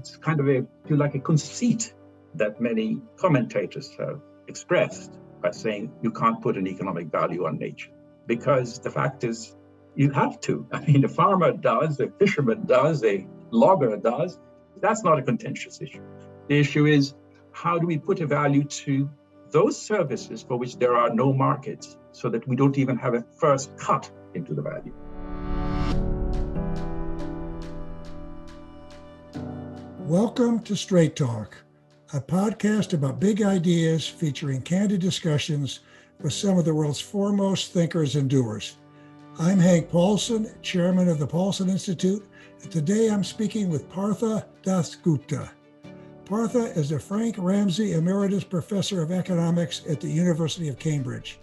it's kind of a conceit that many commentators have expressed by saying you can't put an economic value on nature, because the fact is you have to. I mean, a farmer does, a fisherman does, a logger does. That's not a contentious issue. The issue is, how do we put a value to those services for which there are no markets, so that we don't even have a first cut into the value? Welcome to Straight Talk, a podcast about big ideas featuring candid discussions with some of the world's foremost thinkers and doers. I'm Hank Paulson, chairman of the Paulson Institute, and today I'm speaking with Partha Dasgupta. Partha is a Frank Ramsey Emeritus Professor of Economics at the University of Cambridge.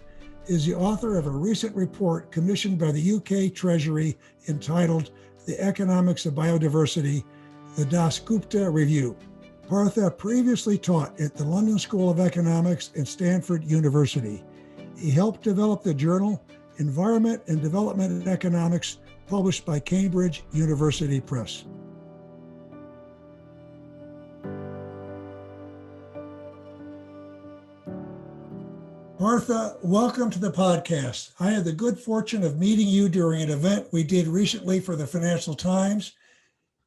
He is the author of a recent report commissioned by the UK Treasury entitled The Economics of Biodiversity, the Dasgupta Review. Partha previously taught at the London School of Economics and Stanford University. He helped develop the journal Environment and Development in Economics, published by Cambridge University Press. Partha, welcome to the podcast. I had the good fortune of meeting you during an event we did recently for the Financial Times.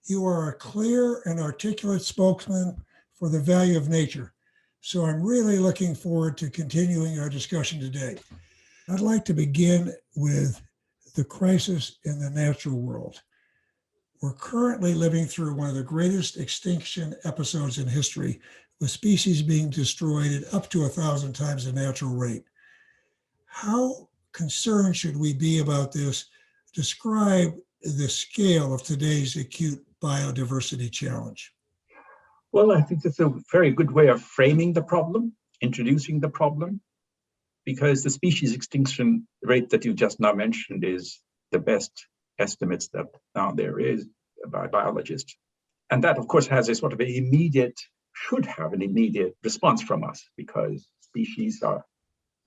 You are a clear and articulate spokesman for the value of nature. So I'm really looking forward to continuing our discussion today. I'd like to begin with the crisis in the natural world. We're currently living through one of the greatest extinction episodes in history, with species being destroyed at up to 1,000 times the natural rate. How concerned should we be about this? Describe the scale of today's acute biodiversity challenge. Well, I think that's a very good way of framing the problem, introducing the problem, because the species extinction rate that you just now mentioned is the best estimates that now there is by biologists. And that, of course, has a sort of should have an immediate response from us, because species are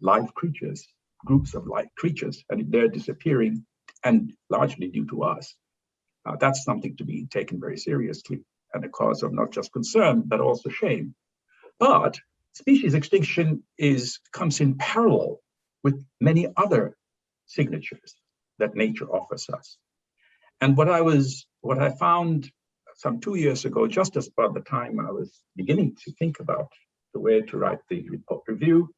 live creatures, groups of live creatures, and if they're disappearing, and largely due to us, that's something to be taken very seriously and a cause of not just concern, but also shame. But species extinction comes in parallel with many other signatures that nature offers us. And what I found some 2 years ago, just as about the time I was beginning to think about the way to write the report review,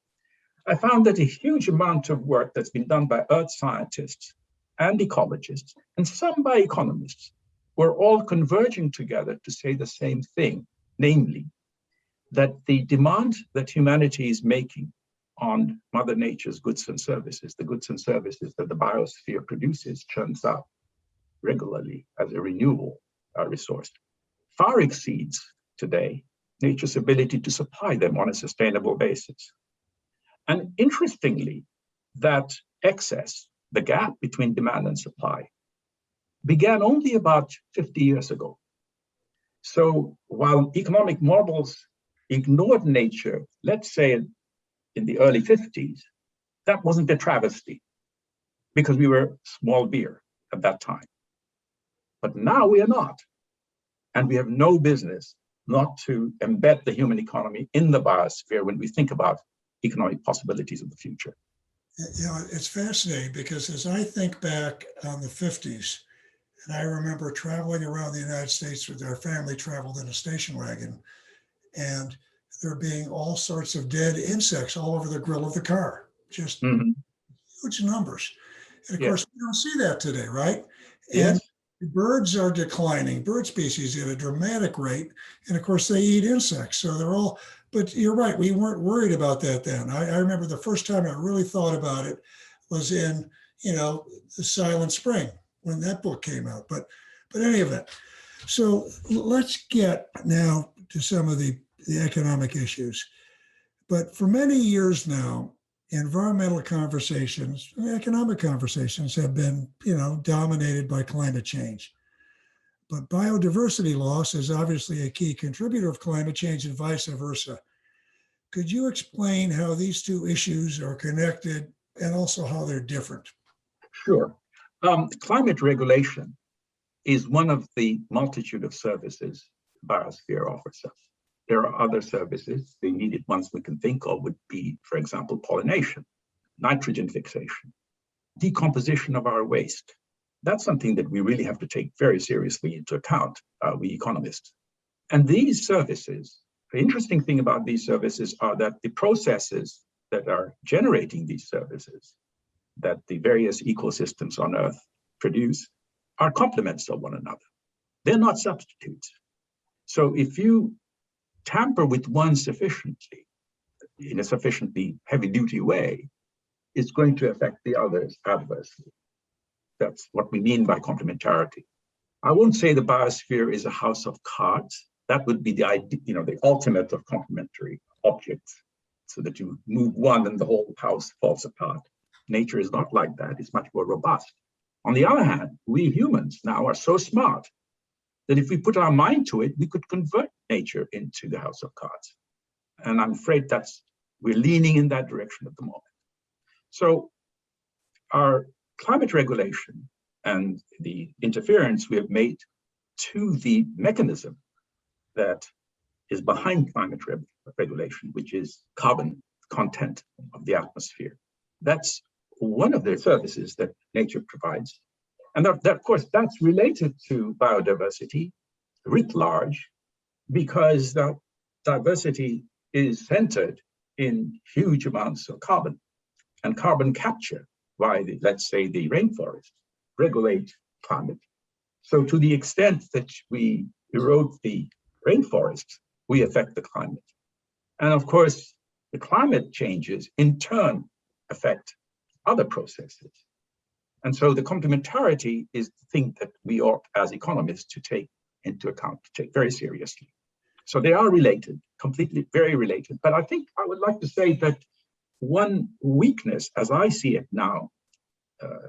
I found that a huge amount of work that's been done by earth scientists and ecologists, and some by economists, were all converging together to say the same thing, namely, that the demand that humanity is making on Mother Nature's goods and services, the goods and services that the biosphere produces, churns out regularly as a renewable resource, far exceeds today nature's ability to supply them on a sustainable basis. And interestingly, that excess, the gap between demand and supply, began only about 50 years ago. So while economic models ignored nature, let's say in the early 50s, that wasn't a travesty, because we were small beer at that time. But now we are not. And we have no business not to embed the human economy in the biosphere when we think about economic possibilities of the future. You know, it's fascinating, because as I think back on the 50s, and I remember traveling around the United States with our family, traveled in a station wagon, and there being all sorts of dead insects all over the grill of the car, just huge numbers. And of course, we don't see that today, right? And birds are declining, bird species at a dramatic rate. And of course, they eat insects. So they're all, but you're right, we weren't worried about that then. I remember the first time I really thought about it was in, The Silent Spring, when that book came out. But any event, so let's get now to some of the economic issues. But for many years now, environmental conversations, economic conversations have been, dominated by climate change. But biodiversity loss is obviously a key contributor of climate change and vice versa. Could you explain how these two issues are connected and also how they're different? Sure. Climate regulation is one of the multitude of services biosphere offers us. There are other services. The immediate ones we can think of would be, for example, pollination, nitrogen fixation, decomposition of our waste. That's something that we really have to take very seriously into account, we economists. And these services, the interesting thing about these services are that the processes that are generating these services, that the various ecosystems on Earth produce, are complements of one another. They're not substitutes. So if you tamper with one sufficiently, in a sufficiently heavy-duty way, it's going to affect the others adversely. That's what we mean by complementarity. I won't say the biosphere is a house of cards. That would be the idea, the ultimate of complementary objects, so that you move one and the whole house falls apart. Nature is not like that. It's much more robust. On the other hand, we humans now are so smart that if we put our mind to it, we could convert nature into the house of cards. And I'm afraid we're leaning in that direction at the moment. So our climate regulation and the interference we have made to the mechanism that is behind climate regulation, which is carbon content of the atmosphere. That's one of the services that nature provides. And that, of course, that's related to biodiversity writ large, because that diversity is centered in huge amounts of carbon. And carbon capture by, let's say, the rainforest regulate climate. So to the extent that we erode the rainforest, we affect the climate. And of course, the climate changes in turn affect other processes. And so the complementarity is the thing that we ought, as economists, to take into account, to take very seriously. So they are related, completely very related. But I think I would like to say that one weakness, as I see it now,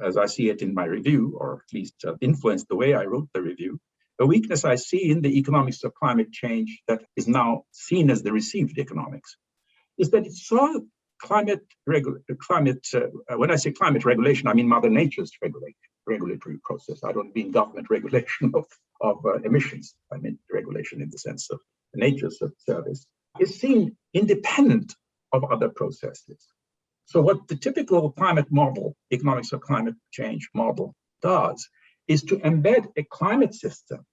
as I see it in my review, or at least influenced the way I wrote the review, a weakness I see in the economics of climate change that is now seen as the received economics, is that it saw when I say climate regulation, I mean Mother Nature's regulatory process. I don't mean government regulation of emissions. I mean regulation in the sense of nature's service, is seen independent of other processes. So what the typical climate model, economics of climate change model, does is to embed a climate system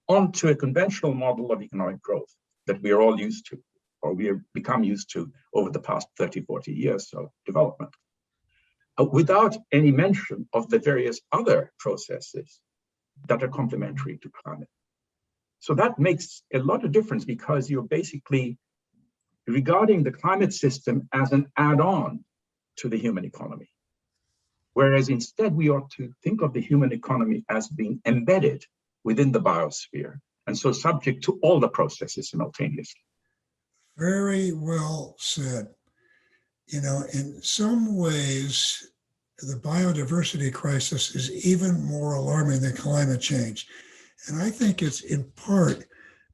onto a conventional model of economic growth that we are all used to, or we have become used to over the past 30, 40 years of development, without any mention of the various other processes that are complementary to climate. So that makes a lot of difference, because you're basically regarding the climate system as an add-on to the human economy. Whereas instead we ought to think of the human economy as being embedded within the biosphere, and so subject to all the processes simultaneously. Very well said. In some ways, the biodiversity crisis is even more alarming than climate change. And I think it's in part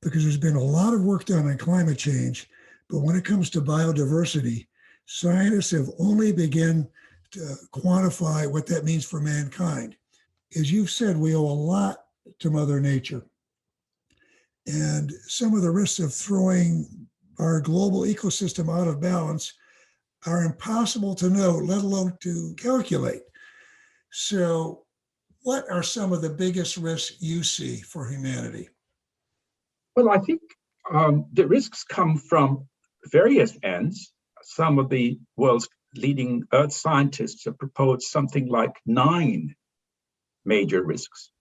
because there's been a lot of work done on climate change, but when it comes to biodiversity, scientists have only begun to quantify what that means for mankind. As you've said, we owe a lot to Mother Nature. And some of the risks of throwing our global ecosystem out of balance are impossible to know, let alone to calculate. So what are some of the biggest risks you see for humanity? Well, I think the risks come from various ends. Some of the world's leading Earth scientists have proposed something like 9 major risks.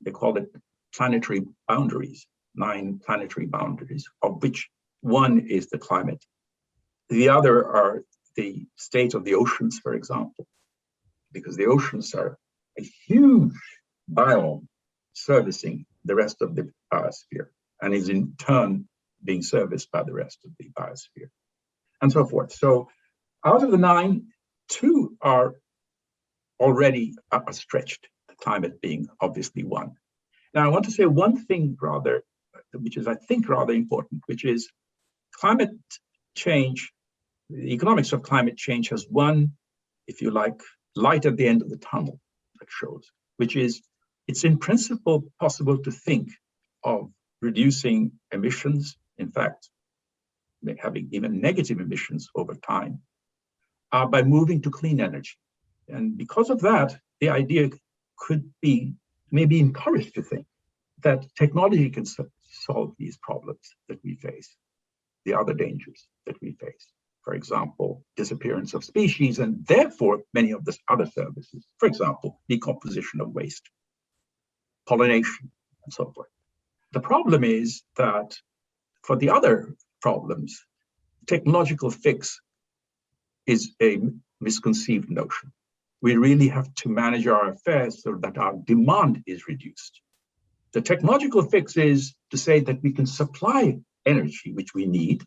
They call it planetary boundaries, 9 planetary boundaries, of which one is the climate. The other are the state of the oceans, for example, because the oceans are a huge biome servicing the rest of the biosphere, and is in turn being serviced by the rest of the biosphere, and so forth. So out of the 9, 2 are already stretched, the climate being obviously one. Now, I want to say one thing rather, which is, I think, rather important, which is climate change. The economics of climate change has one, if you like, light at the end of the tunnel that shows, which is it's in principle possible to think of reducing emissions, in fact, having even negative emissions over time, by moving to clean energy. And because of that, the idea could be maybe encouraged to think that technology can solve these problems that we face, the other dangers that we face. For example, disappearance of species, and therefore many of the other services. For example, decomposition of waste, pollination, and so forth. The problem is that for the other problems, technological fix is a misconceived notion. We really have to manage our affairs so that our demand is reduced. The technological fix is to say that we can supply energy, which we need,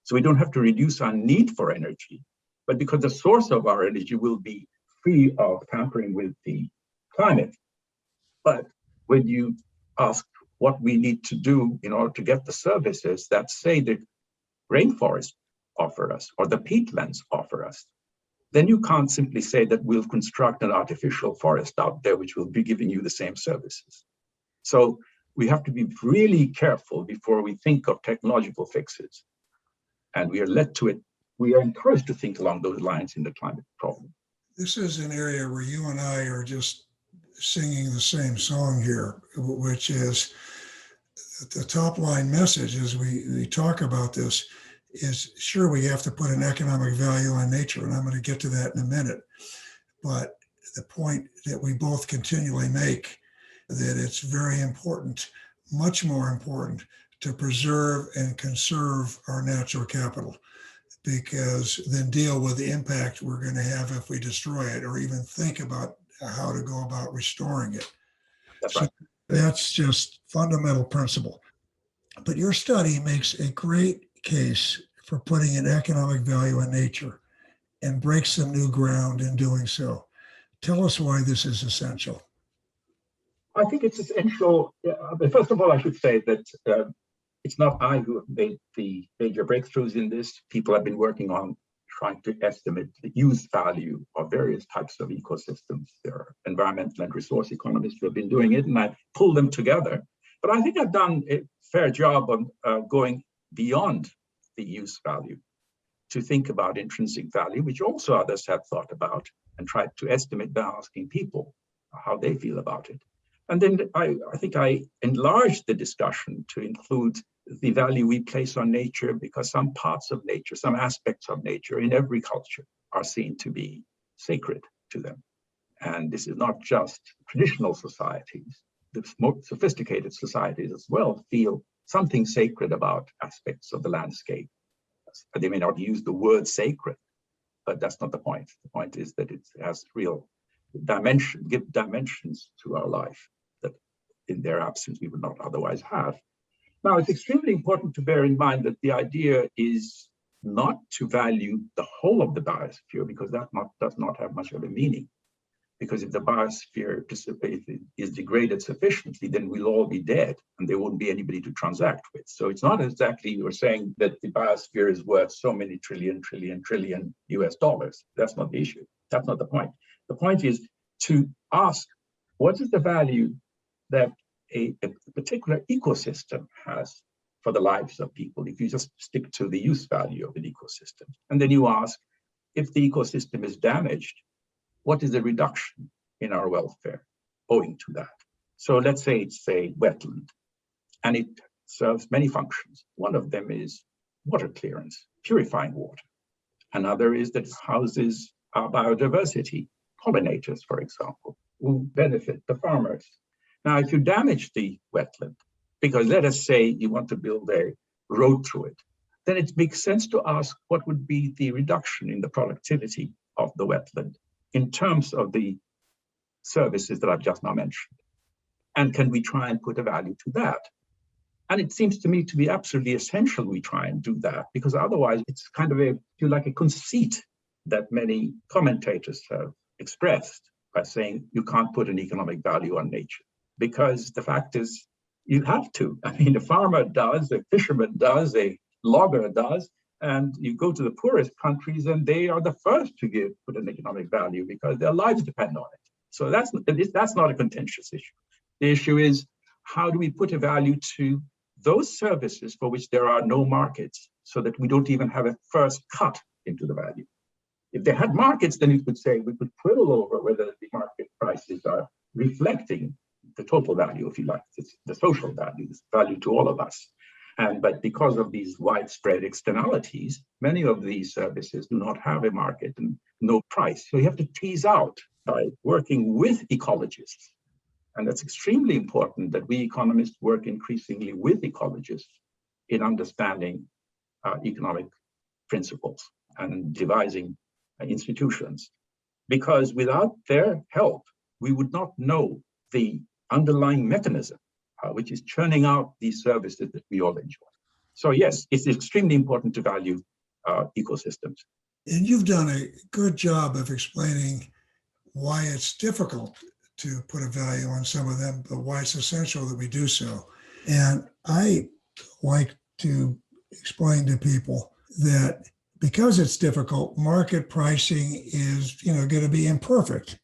so we don't have to reduce our need for energy, but because the source of our energy will be free of tampering with the climate. But when you ask what we need to do in order to get the services that, say, the rainforests offer us or the peatlands offer us, then you can't simply say that we'll construct an artificial forest out there which will be giving you the same services. So we have to be really careful before we think of technological fixes. And we are led to it. We are encouraged to think along those lines in the climate problem. This is an area where you and I are just singing the same song here, which is the top line message as we talk about this is, sure, we have to put an economic value on nature, and I'm going to get to that in a minute. But the point that we both continually make, that it's very important, much more important, to preserve and conserve our natural capital, because then deal with the impact we're going to have if we destroy it, or even think about how to go about restoring it. That's right. That's just fundamental principle. But your study makes a great case for putting an economic value on nature and breaks some new ground in doing so. Tell us why this is essential. I think it's essential. First of all, I should say that it's not I who have made the major breakthroughs in this. People have been working on trying to estimate the use value of various types of ecosystems. There are environmental and resource economists who have been doing it, and I pulled them together. But I think I've done a fair job on going beyond the use value to think about intrinsic value, which also others have thought about, and tried to estimate by asking people how they feel about it. And then I think I enlarged the discussion to include the value we place on nature, because some parts of nature, some aspects of nature in every culture are seen to be sacred to them. And this is not just traditional societies. The more sophisticated societies as well feel something sacred about aspects of the landscape. They may not use the word sacred, but that's not the point. The point is that it has real dimension, give dimensions to our life that in their absence we would not otherwise have. Now, it's extremely important to bear in mind that the idea is not to value the whole of the biosphere, because that does not have much of a meaning. Because if the biosphere is degraded sufficiently, then we'll all be dead and there won't be anybody to transact with. So it's not exactly you're saying that the biosphere is worth so many trillion US dollars. That's not the issue. That's not the point. The point is to ask, what is the value that a particular ecosystem has for the lives of people, if you just stick to the use value of an ecosystem? And then you ask, if the ecosystem is damaged, what is the reduction in our welfare owing to that? So let's say it's a wetland, and it serves many functions. One of them is water clearance, purifying water. Another is that it houses our biodiversity, pollinators, for example, who benefit the farmers. Now, if you damage the wetland, because let us say you want to build a road through it, then it makes sense to ask what would be the reduction in the productivity of the wetland in terms of the services that I've just now mentioned. And can we try and put a value to that? And it seems to me to be absolutely essential we try and do that, because otherwise it's kind of a conceit that many commentators have expressed by saying you can't put an economic value on nature. Because the fact is, you have to. I mean, a farmer does, a fisherman does, a logger does, and you go to the poorest countries and they are the first to put an economic value because their lives depend on it. So that's not a contentious issue. The issue is, how do we put a value to those services for which there are no markets, so that we don't even have a first cut into the value. If they had markets, then it would say we could quibble over whether the market prices are reflecting the total value, if you like, the social value, the value to all of us. But because of these widespread externalities, many of these services do not have a market and no price. So you have to tease out by working with ecologists. And that's extremely important that we economists work increasingly with ecologists in understanding economic principles and devising institutions. Because without their help, we would not know the underlying mechanism which is churning out these services that we all enjoy. So yes, it's extremely important to value ecosystems. And you've done a good job of explaining why it's difficult to put a value on some of them, but why it's essential that we do so. And I like to explain to people that because it's difficult, market pricing is, going to be imperfect.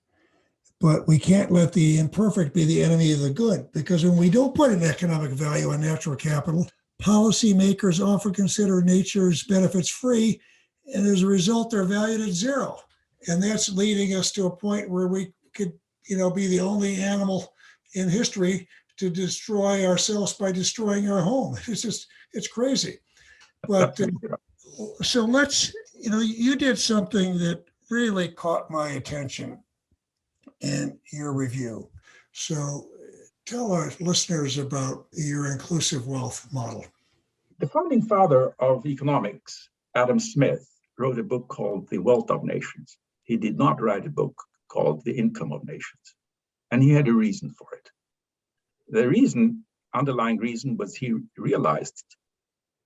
But we can't let the imperfect be the enemy of the good, because when we don't put an economic value on natural capital, policymakers often consider nature's benefits free, and as a result, they're valued at zero. And that's leading us to a point where we could, be the only animal in history to destroy ourselves by destroying our home. It's crazy. But so let's, you did something that really caught my attention in your review. So tell our listeners about your inclusive wealth model. The founding father of economics, Adam Smith, wrote a book called The Wealth of Nations. He did not write a book called The Income of Nations. And he had a reason for it. The underlying reason was he realized,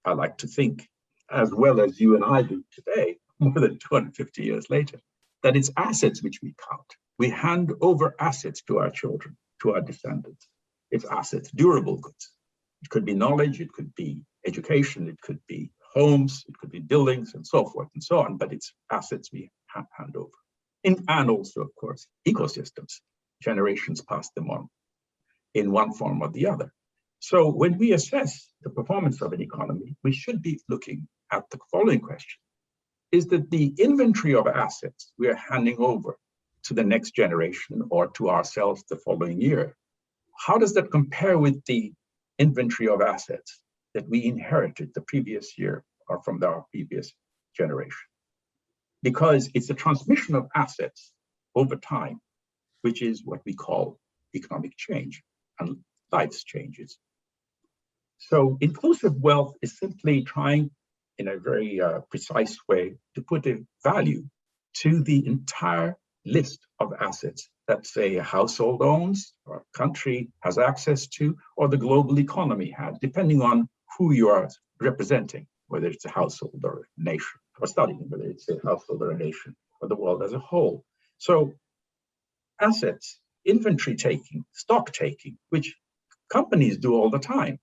I like to think, as well as you and I do today, more than 250 years later, that it's assets which we count. We hand over assets to our children, to our descendants. It's assets, durable goods. It could be knowledge, it could be education, it could be homes, it could be buildings, and so forth and so on, but it's assets we hand over. And also, of course, ecosystems. Generations pass them on in one form or the other. So when we assess the performance of an economy, we should be looking at the following question. Is that the inventory of assets we are handing over to the next generation or to ourselves the following year, how does that compare with the inventory of assets that we inherited the previous year or from our previous generation? Because it's a transmission of assets over time, which is what we call economic change and life's changes. So inclusive wealth is simply trying in a very precise way to put a value to the entire list of assets that, say, a household owns, or a country has access to, or the global economy has, depending on who you are representing, whether it's a household or a nation, or studying whether it's a household or a nation, or the world as a whole. So assets, inventory taking, stock taking, which companies do all the time,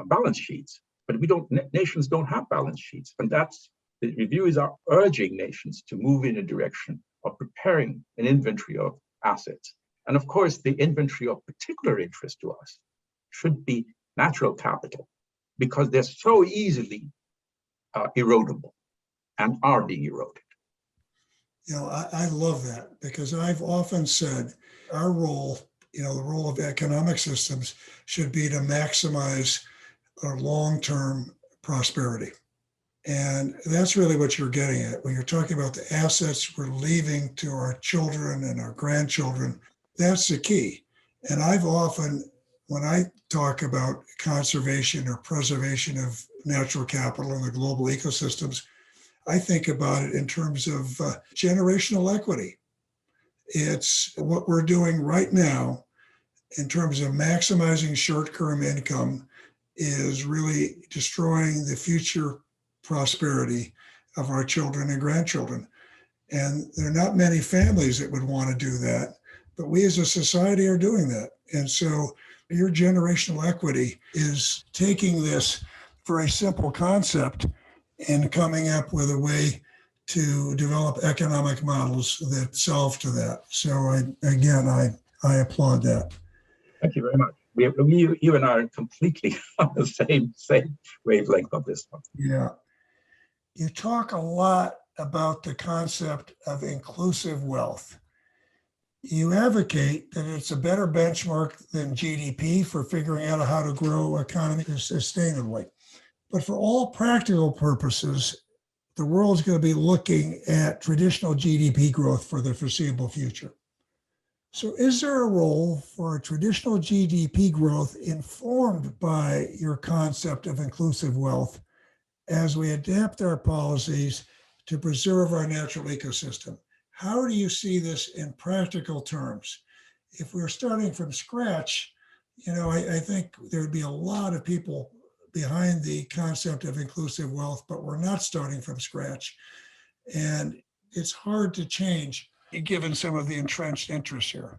balance sheets, but nations don't have balance sheets. And the reviews are urging nations to move in a direction of preparing an inventory of assets. And of course, the inventory of particular interest to us should be natural capital, because they're so easily erodible and are being eroded. I love that, because I've often said our role, the role of economic systems should be to maximize our long-term prosperity. And that's really what you're getting at. When you're talking about the assets we're leaving to our children and our grandchildren, that's the key. And I've often, when I talk about conservation or preservation of natural capital in the global ecosystems, I think about it in terms of generational equity. It's what we're doing right now in terms of maximizing short-term income is really destroying the future prosperity of our children and grandchildren. And there are not many families that would want to do that, but we as a society are doing that. And so your generational equity is taking this very simple concept and coming up with a way to develop economic models that solve to that. So I applaud that. Thank you very much. You and I are completely on the same wavelength of this one. Yeah. You talk a lot about the concept of inclusive wealth. You advocate that it's a better benchmark than GDP for figuring out how to grow economies sustainably. But for all practical purposes, the world's going to be looking at traditional GDP growth for the foreseeable future. So is there a role for a traditional GDP growth informed by your concept of inclusive wealth as we adapt our policies to preserve our natural ecosystem? How do you see this in practical terms? If we're starting from scratch, I think there would be a lot of people behind the concept of inclusive wealth, but we're not starting from scratch. And it's hard to change given some of the entrenched interests here.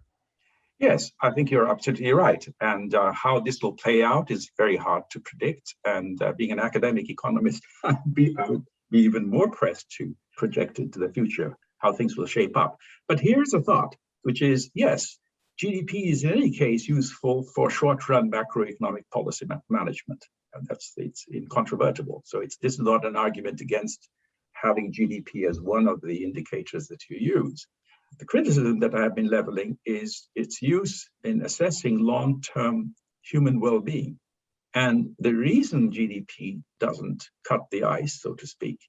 Yes, I think you're absolutely right. And how this will play out is very hard to predict. And being an academic economist, I would be even more pressed to project into the future how things will shape up. But here's a thought, which is, yes, GDP is in any case useful for short-run macroeconomic policy management. And it's incontrovertible. So this is not an argument against having GDP as one of the indicators that you use. The criticism that I have been leveling is its use in assessing long-term human well-being. And the reason GDP doesn't cut the ice, so to speak,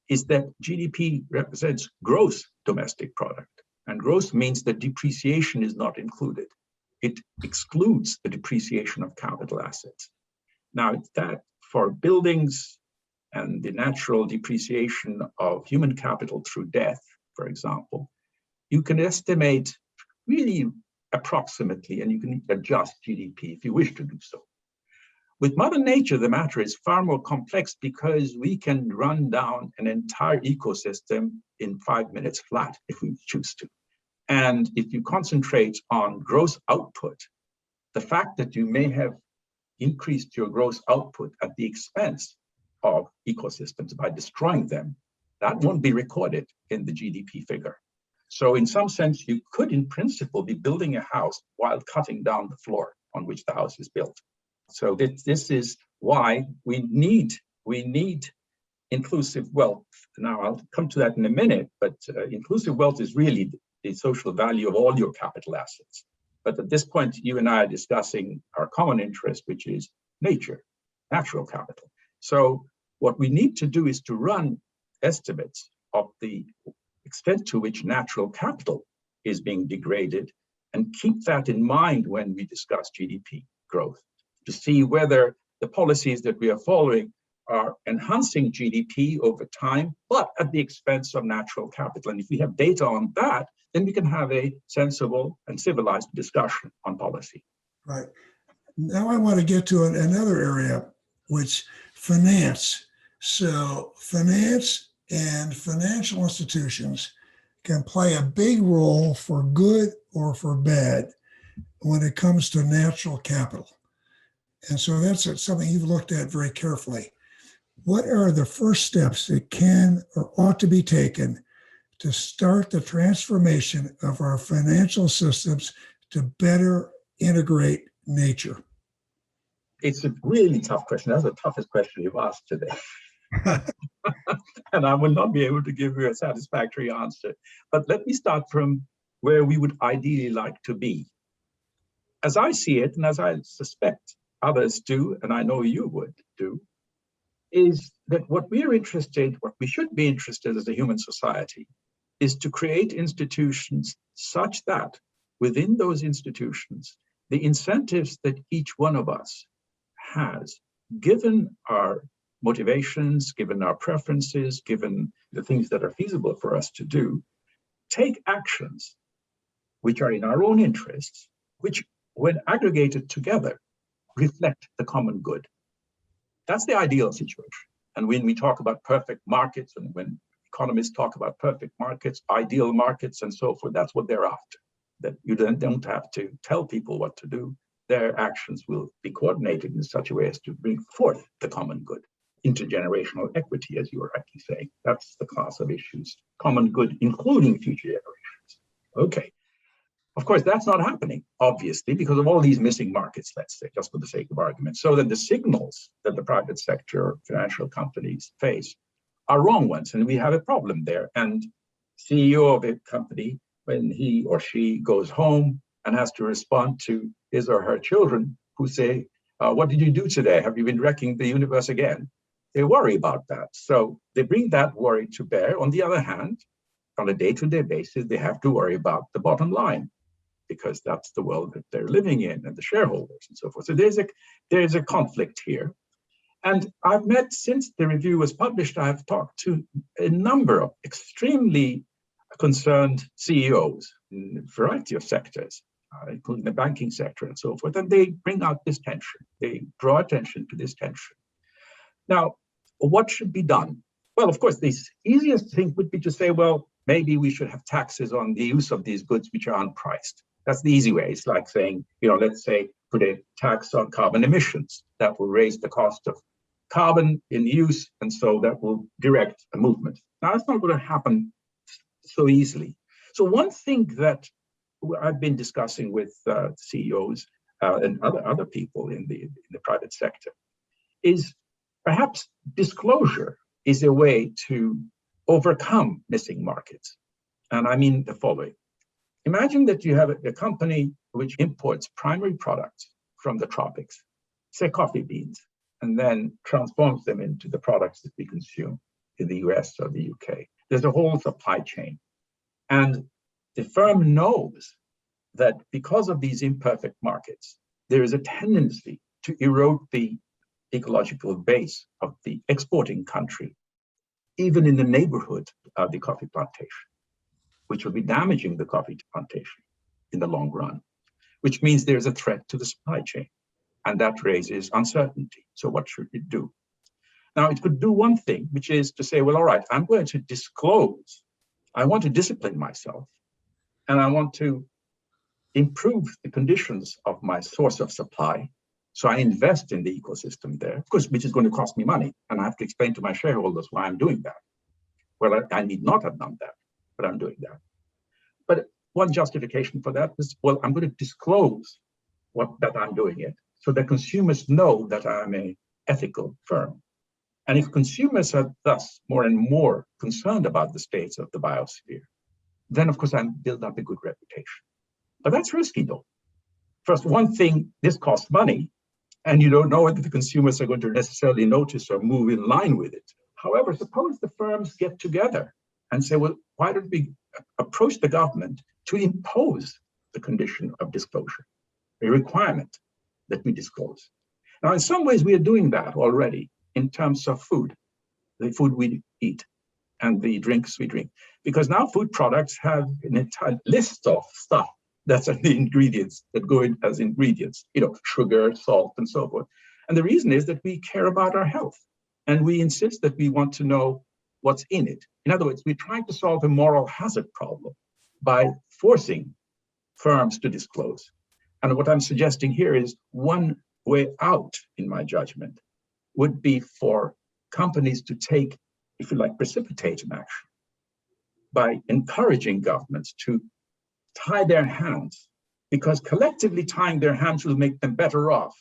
is that GDP represents gross domestic product. And gross means that depreciation is not included. It excludes the depreciation of capital assets. Now, it's that for buildings and the natural depreciation of human capital through death, for example, you can estimate really approximately, and you can adjust GDP if you wish to do so. With Mother Nature, the matter is far more complex because we can run down an entire ecosystem in 5 minutes flat if we choose to. And if you concentrate on gross output, the fact that you may have increased your gross output at the expense of ecosystems by destroying them, that won't be recorded in the GDP figure. So in some sense, you could, in principle, be building a house while cutting down the floor on which the house is built. So this is why we need inclusive wealth. Now, I'll come to that in a minute, but inclusive wealth is really the social value of all your capital assets. But at this point, you and I are discussing our common interest, which is nature, natural capital. So what we need to do is to run estimates of the extent to which natural capital is being degraded and keep that in mind when we discuss GDP growth, to see whether the policies that we are following are enhancing GDP over time, but at the expense of natural capital. And if we have data on that, then we can have a sensible and civilized discussion on policy. Right. Now I want to get to another area, which finance. So finance and financial institutions can play a big role for good or for bad when it comes to natural capital. And so that's something you've looked at very carefully. What are the first steps that can or ought to be taken to start the transformation of our financial systems to better integrate nature? It's a really tough question. That's the toughest question you've asked today. And I will not be able to give you a satisfactory answer. But let me start from where we would ideally like to be. As I see it, and as I suspect others do, and I know you would do, is that what we should be interested as a human society, is to create institutions such that within those institutions, the incentives that each one of us has, given our motivations, given our preferences, given the things that are feasible for us to do, take actions which are in our own interests, which, when aggregated together, reflect the common good. That's the ideal situation. And when we talk about perfect markets, and when economists talk about perfect markets, ideal markets, and so forth, that's what they're after. That you don't have to tell people what to do. Their actions will be coordinated in such a way as to bring forth the common good. Intergenerational equity, as you were rightly saying. That's the class of issues. Common good, including future generations. Okay. Of course, that's not happening, obviously, because of all these missing markets, let's say, just for the sake of argument. So that the signals that the private sector financial companies face are wrong ones, and we have a problem there. And CEO of a company, when he or she goes home and has to respond to his or her children who say, what did you do today? Have you been wrecking the universe again? They worry about that. So they bring that worry to bear. On the other hand, on a day-to-day basis, they have to worry about the bottom line, because that's the world that they're living in and the shareholders and so forth. So there's a conflict here. And I've met, since the review was published, I've talked to a number of extremely concerned CEOs in a variety of sectors, including the banking sector and so forth, and they bring out this tension. They draw attention to this tension. Now, what should be done? Well, of course, the easiest thing would be to say, well, maybe we should have taxes on the use of these goods which are unpriced. That's the easy way. It's like saying, let's say, put a tax on carbon emissions. That will raise the cost of carbon in use, and so that will direct a movement. Now, that's not going to happen so easily. So one thing that I've been discussing with CEOs and other people in the private sector is perhaps disclosure is a way to overcome missing markets. And I mean the following. Imagine that you have a company which imports primary products from the tropics, say coffee beans, and then transforms them into the products that we consume in the US or the UK. There's a whole supply chain. And the firm knows that because of these imperfect markets, there is a tendency to erode the ecological base of the exporting country, even in the neighborhood of the coffee plantation, which will be damaging the coffee plantation in the long run, which means there's a threat to the supply chain. And that raises uncertainty. So what should it do? Now, it could do one thing, which is to say, well, all right, I'm going to disclose. I want to discipline myself, and I want to improve the conditions of my source of supply. So I invest in the ecosystem there, of course, which is going to cost me money. And I have to explain to my shareholders why I'm doing that. Well, I need not have done that, but I'm doing that. But one justification for that is, well, I'm going to disclose that I'm doing it, so that consumers know that I'm an ethical firm. And if consumers are thus more and more concerned about the states of the biosphere, then of course I build up a good reputation. But that's risky though. First, one thing, this costs money, and you don't know whether the consumers are going to necessarily notice or move in line with it. However, suppose the firms get together and say, well, why don't we approach the government to impose the condition of disclosure, a requirement that we disclose. Now, in some ways, we are doing that already in terms of food, the food we eat and the drinks we drink, because now food products have an entire list of stuff that's in the ingredients that go in as ingredients, sugar, salt, and so forth. And the reason is that we care about our health, and we insist that we want to know what's in it. In other words, we're trying to solve a moral hazard problem by forcing firms to disclose. And what I'm suggesting here is one way out, in my judgment, would be for companies to take, if you like, precipitate an action by encouraging governments to tie their hands, because collectively tying their hands will make them better off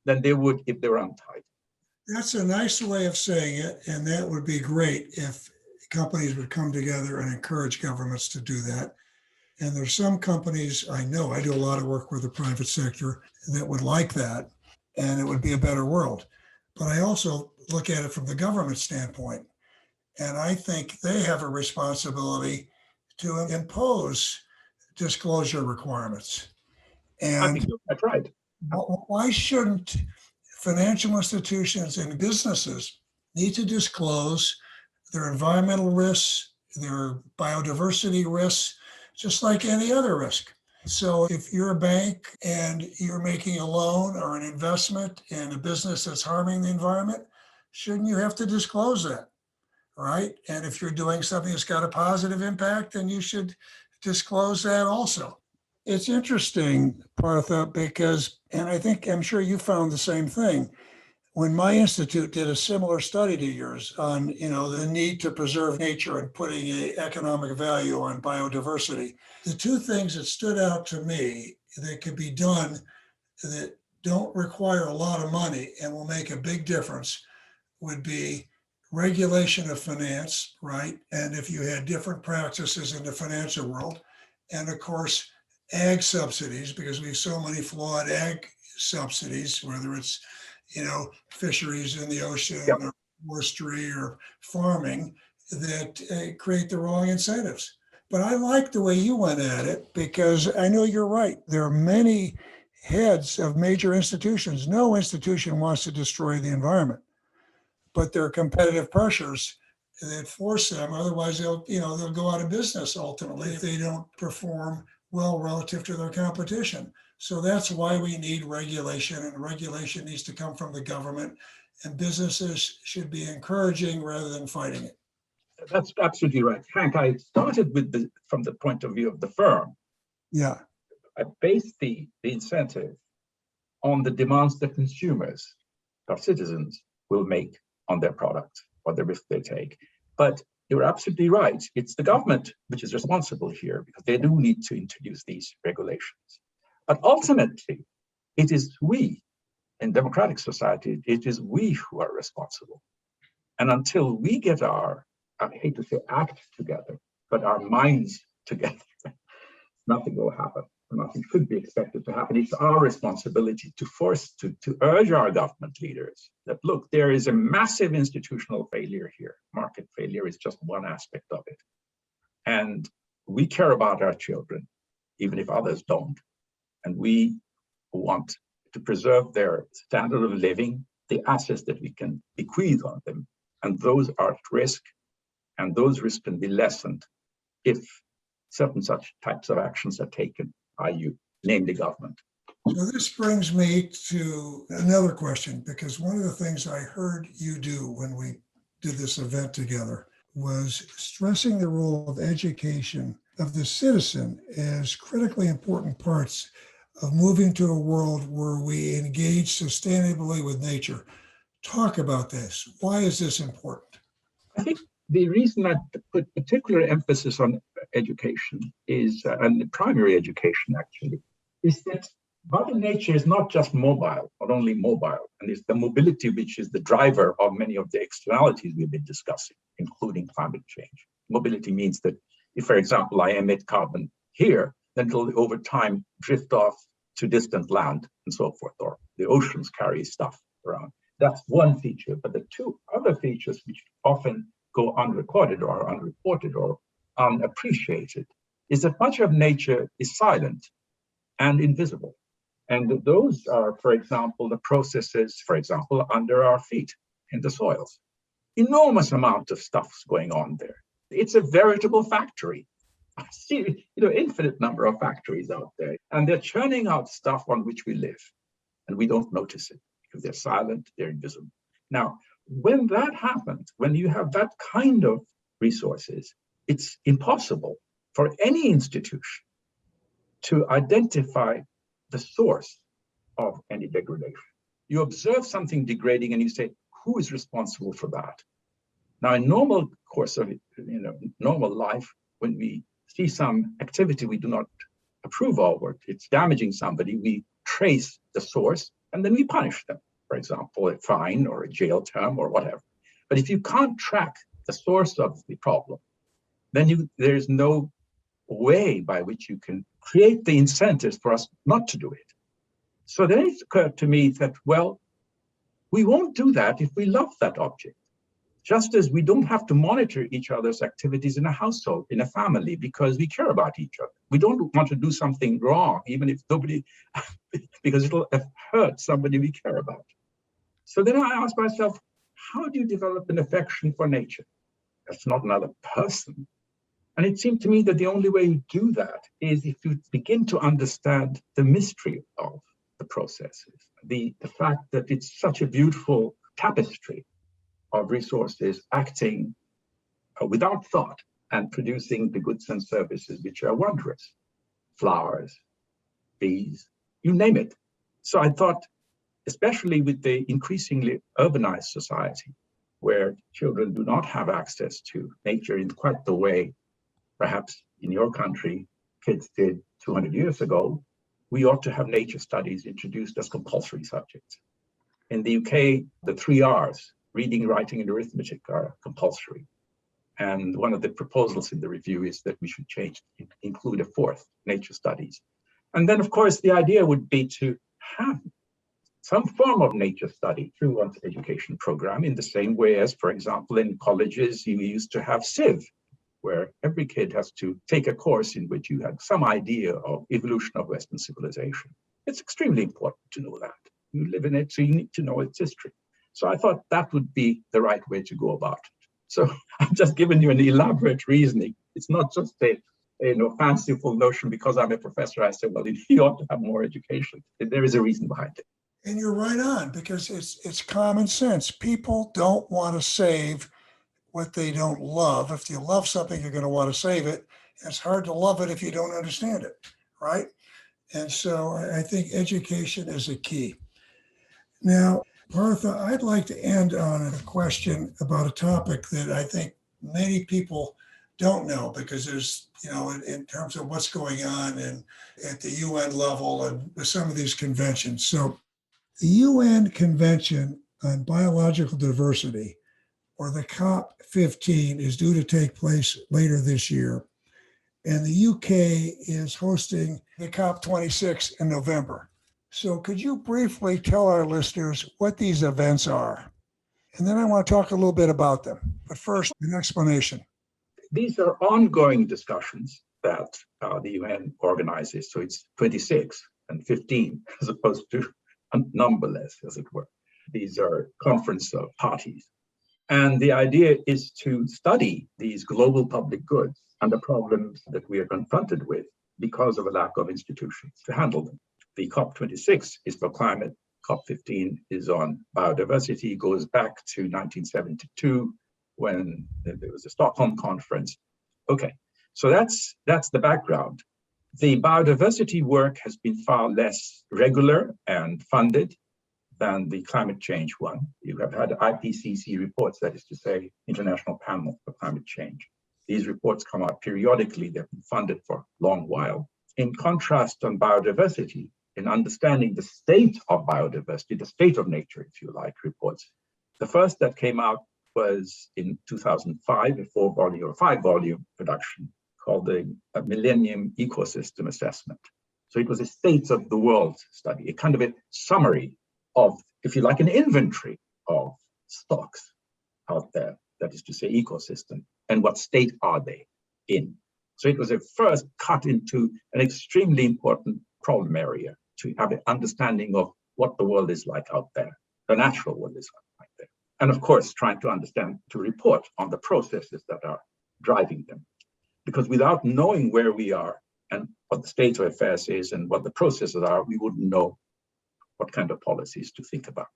than they would if they were untied. That's a nice way of saying it, and that would be great if companies would come together and encourage governments to do that. And there's some companies I know, I do a lot of work with the private sector, that would like that, and it would be a better world. But I also look at it from the government standpoint, and I think they have a responsibility to impose disclosure requirements. And I think that's right. Why shouldn't financial institutions and businesses need to disclose their environmental risks, their biodiversity risks, just like any other risk? So if you're a bank and you're making a loan or an investment in a business that's harming the environment, shouldn't you have to disclose that, right? And if you're doing something that's got a positive impact, then you should disclose that also. It's interesting, Partha, because, and I'm sure you found the same thing, when my institute did a similar study to yours on, the need to preserve nature and putting a economic value on biodiversity, the two things that stood out to me that could be done that don't require a lot of money and will make a big difference would be regulation of finance, right? And if you had different practices in the financial world, and of course, ag subsidies, because we have so many flawed ag subsidies, whether it's, fisheries in the ocean Yep. or forestry or farming that create the wrong incentives. But I like the way you went at it because I know you're right. There are many heads of major institutions. No institution wants to destroy the environment, but there are competitive pressures that force them. Otherwise, they'll go out of business ultimately if they don't perform well relative to their competition. So that's why we need regulation, and regulation needs to come from the government, and businesses should be encouraging rather than fighting it. That's absolutely right. Hank, I started from the point of view of the firm. Yeah. I based the incentive on the demands that consumers, our citizens, will make on their product or the risk they take. But you're absolutely right. It's the government which is responsible here because they do need to introduce these regulations. But ultimately, it is we in democratic society, it is we who are responsible. And until we get our, I hate to say act together, but our minds together, nothing will happen. Nothing could be expected to happen. It's our responsibility to urge our government leaders that, look, there is a massive institutional failure here. Market failure is just one aspect of it. And we care about our children, even if others don't. And we want to preserve their standard of living, the assets that we can bequeath on them. And those are at risk. And those risks can be lessened if certain such types of actions are taken by you, namely government. So this brings me to another question, because one of the things I heard you do when we did this event together was stressing the role of education of the citizen as critically important parts of moving to a world where we engage sustainably with nature. Talk about this. Why is this important? I think the reason I put particular emphasis on education is, and primary education actually, is that Mother Nature is not just mobile, not only mobile, and it's the mobility which is the driver of many of the externalities we've been discussing, including climate change. Mobility means that if, for example, I emit carbon here, then it'll over time drift off to distant land and so forth, or the oceans carry stuff around. That's one feature, but the two other features which often go unrecorded or unreported or unappreciated is that much of nature is silent and invisible. And those are, for example, the processes, for example, under our feet in the soils. Enormous amount of stuff's going on there. It's a veritable factory. I see, infinite number of factories out there, and they're churning out stuff on which we live, and we don't notice it because they're silent, they're invisible. Now, when that happens, when you have that kind of resources, it's impossible for any institution to identify the source of any degradation. You observe something degrading and you say, who is responsible for that? Now, in normal course of normal life, when we see some activity we do not approve of, or it's damaging somebody, we trace the source and then we punish them. For example, a fine or a jail term or whatever. But if you can't track the source of the problem, then there's no way by which you can create the incentives for us not to do it. So then it occurred to me that, well, we won't do that if we love that object. Just as we don't have to monitor each other's activities in a household, in a family, because we care about each other. We don't want to do something wrong, even if nobody, because it'll hurt somebody we care about. So then I asked myself, how do you develop an affection for nature? That's not another person. And it seemed to me that the only way you do that is if you begin to understand the mystery of the processes, the fact that it's such a beautiful tapestry of resources acting without thought and producing the goods and services which are wondrous. Flowers, bees, you name it. So I thought, especially with the increasingly urbanized society, where children do not have access to nature in quite the way perhaps in your country kids did 200 years ago, we ought to have nature studies introduced as compulsory subjects. In the UK, the 3 R's, reading, writing, and arithmetic, are compulsory. And one of the proposals in the review is that we should include a 4th, nature studies. And then, of course, the idea would be to have some form of nature study through one's education program, in the same way as, for example, in colleges, you used to have Civ, where every kid has to take a course in which you have some idea of evolution of Western civilization. It's extremely important to know that. You live in it, so you need to know its history. So I thought that would be the right way to go about it. So I've just given you an elaborate reasoning. It's not just a fanciful notion because I'm a professor. I said, well, you ought to have more education. There is a reason behind it. And you're right on, because it's common sense. People don't want to save what they don't love. If you love something, you're going to want to save it. It's hard to love it if you don't understand it, right? And so I think education is a key. Now, Partha, I'd like to end on a question about a topic that I think many people don't know, because there's, in terms of what's going on at the UN level and with some of these conventions. So the UN Convention on Biological Diversity, or the COP15, is due to take place later this year. And the UK is hosting the COP26 in November. So could you briefly tell our listeners what these events are? And then I want to talk a little bit about them. But first, an explanation. These are ongoing discussions that the UN organizes. So it's 26 and 15, as opposed to numberless, as it were. These are conference of parties. And the idea is to study these global public goods and the problems that we are confronted with because of a lack of institutions to handle them. The COP26 is for climate, COP15 is on biodiversity, goes back to 1972 when there was a Stockholm conference. Okay, so that's the background. The biodiversity work has been far less regular and funded than the climate change one. You have had IPCC reports, that is to say, International Panel for Climate Change. These reports come out periodically. They've been funded for a long while. In contrast, on biodiversity, in understanding the state of biodiversity, the state of nature, if you like, reports. The first that came out was in 2005, a 4-volume or 5-volume production called the Millennium Ecosystem Assessment. So it was a state of the world study, a kind of a summary of, if you like, an inventory of stocks out there, that is to say, ecosystem, and what state are they in. So it was a first cut into an extremely important problem area to have an understanding of what the world is like out there, the natural world is like there. And of course, trying to understand, to report on the processes that are driving them. Because without knowing where we are and what the state of affairs is and what the processes are, we wouldn't know what kind of policies to think about.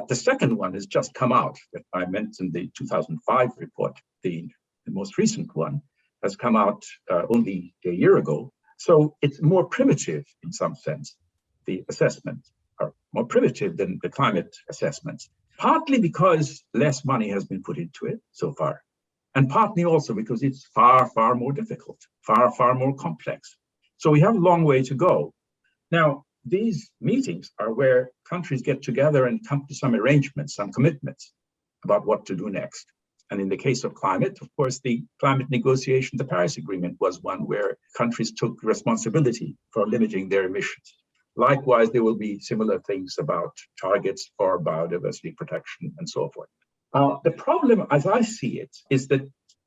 The second one has just come out, that I mentioned the 2005 report. The most recent one has come out only a year ago. So it's more primitive in some sense. The assessments are more primitive than the climate assessments, partly because less money has been put into it so far, and partly also because it's far, far more difficult, far, far more complex. So we have a long way to go. Now, these meetings are where countries get together and come to some arrangements, some commitments about what to do next. And in the case of climate, of course, the climate negotiation, the Paris Agreement, was one where countries took responsibility for limiting their emissions. Likewise, there will be similar things about targets for biodiversity protection and so forth. The problem, as I see it, is that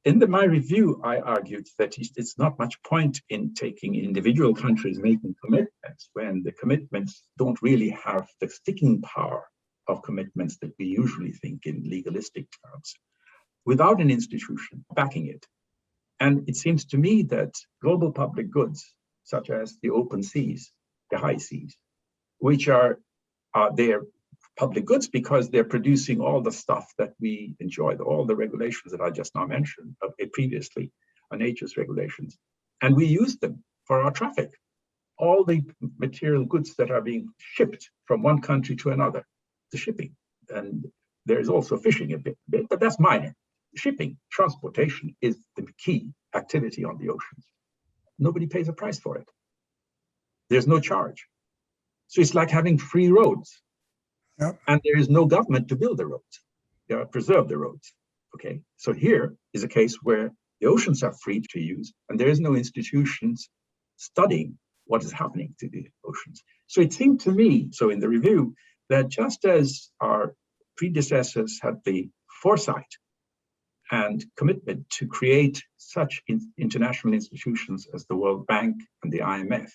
in my review, I argued that it's not much point in taking individual countries making commitments when the commitments don't really have the sticking power of commitments that we usually think in legalistic terms, without an institution backing it. And it seems to me that global public goods, such as the open seas, the high seas, which are they're public goods because they're producing all the stuff that we enjoy, all the regulations that I just now mentioned previously, nature's regulations. And we use them for our traffic. all the material goods that are being shipped from one country to another, the shipping. And there's also fishing a bit, but that's minor. Shipping, transportation is the key activity on the oceans. Nobody pays a price for it. There's no charge. So it's like having free roads. Yep. And there is no government to build the roads, preserve the roads. Okay, so here is a case where the oceans are free to use, and there is no institutions studying what is happening to the oceans. So it seemed to me, so in the review, that just as our predecessors had the foresight and commitment to create such international institutions as the World Bank and the IMF,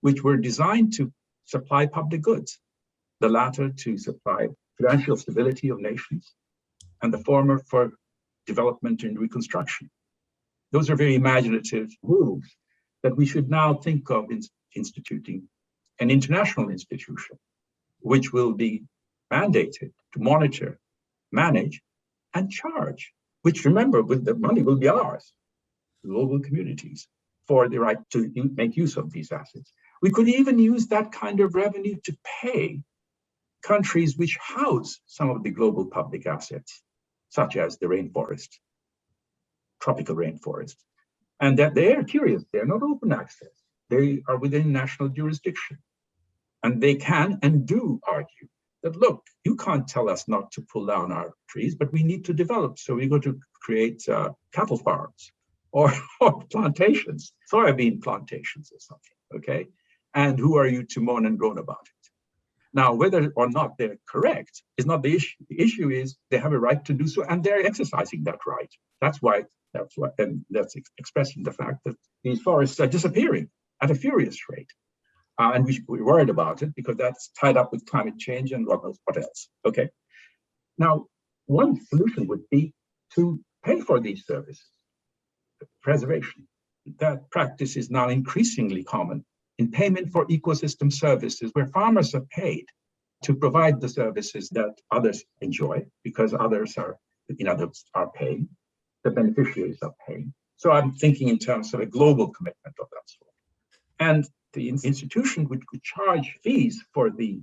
which were designed to supply public goods, the latter to supply financial stability of nations, and the former for development and reconstruction. Those are very imaginative moves that we should now think of instituting an international institution, which will be mandated to monitor, manage, and charge, which, remember, the money will be ours, global communities, for the right to make use of these assets. We could even use that kind of revenue to pay countries which house some of the global public assets, such as the rainforest, tropical rainforest. And that they are curious, they're not open access. They are within national jurisdiction. And they can and do argue that, look, you can't tell us not to pull down our trees, but we need to develop. So we're going to create cattle farms or plantations, soybean plantations or something, okay? And who are you to moan and groan about it? Now, whether or not they're correct is not the issue. The issue is they have a right to do so, and they're exercising that right. That's why, and that's expressing the fact that these forests are disappearing at a furious rate. And we're worried about it because that's tied up with climate change and what else, okay? Now, one solution would be to pay for these services, preservation. That practice is now increasingly common in payment for ecosystem services, where farmers are paid to provide the services that others enjoy because others are, are paying, the beneficiaries are paying. So I'm thinking in terms of a global commitment of that sort. And the institution would charge fees for the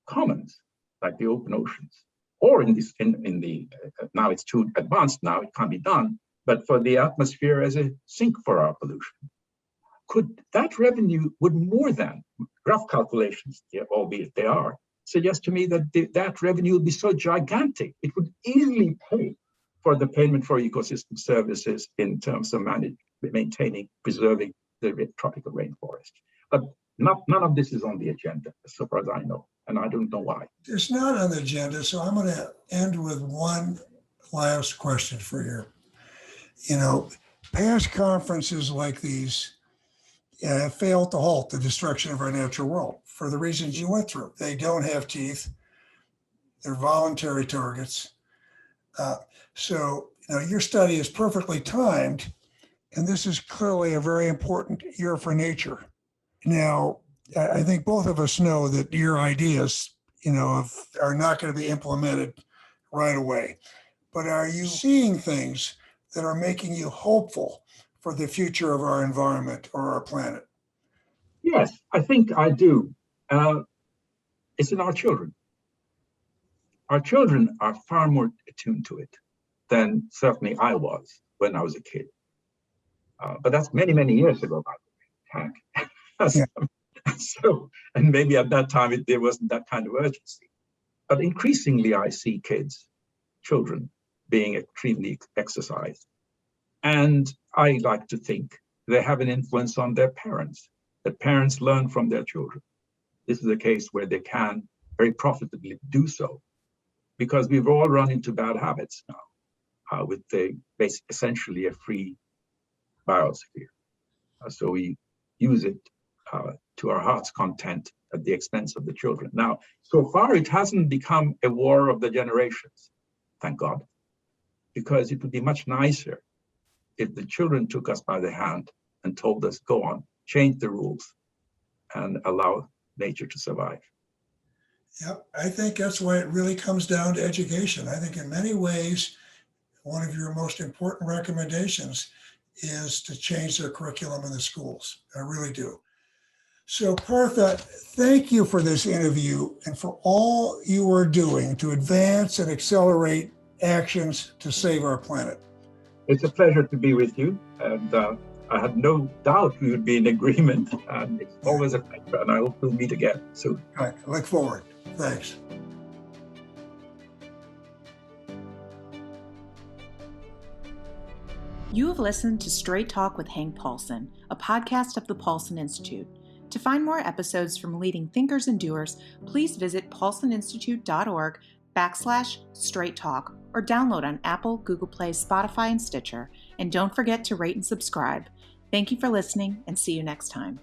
commons, like the open oceans, or now it's too advanced now, it can't be done, but for the atmosphere as a sink for our pollution. Could that revenue would more than, rough calculations, albeit they are, suggest to me that that revenue would be so gigantic, it would easily pay for the payment for ecosystem services in terms of maintaining, preserving the tropical rainforest. But none of this is on the agenda, so far as I know, and I don't know why. It's not on the agenda, so I'm going to end with one last question for you. Past conferences like these failed to halt the destruction of our natural world for the reasons you went through. They don't have teeth. They're voluntary targets. So your study is perfectly timed, and this is clearly a very important year for nature. Now, I think both of us know that your ideas, are not going to be implemented right away. But are you seeing things that are making you hopeful for the future of our environment or our planet? Yes, I think I do. It's in our children. Our children are far more attuned to it than certainly I was when I was a kid. But that's many, many years ago, by the way. Yeah. So, and maybe at that time there wasn't that kind of urgency. But increasingly I see children being extremely exercised. And I like to think they have an influence on their parents, that parents learn from their children. This is a case where they can very profitably do so, because we've all run into bad habits now with essentially a free biosphere. So we use it to our heart's content at the expense of the children. Now, so far it hasn't become a war of the generations, thank God, because it would be much nicer if the children took us by the hand and told us, go on, change the rules and allow nature to survive. Yeah, I think that's why it really comes down to education. I think in many ways, one of your most important recommendations is to change their curriculum in the schools. I really do. So Partha, thank you for this interview and for all you are doing to advance and accelerate actions to save our planet. It's a pleasure to be with you, and I had no doubt we would be in agreement, and it's always a pleasure, and I hope we'll meet again soon. All right, look forward. Thanks. You have listened to Straight Talk with Hank Paulson, a podcast of the Paulson Institute. To find more episodes from leading thinkers and doers, please visit paulsoninstitute.org/straight talk or download on Apple, Google Play, Spotify, and Stitcher. And don't forget to rate and subscribe. Thank you for listening, and see you next time.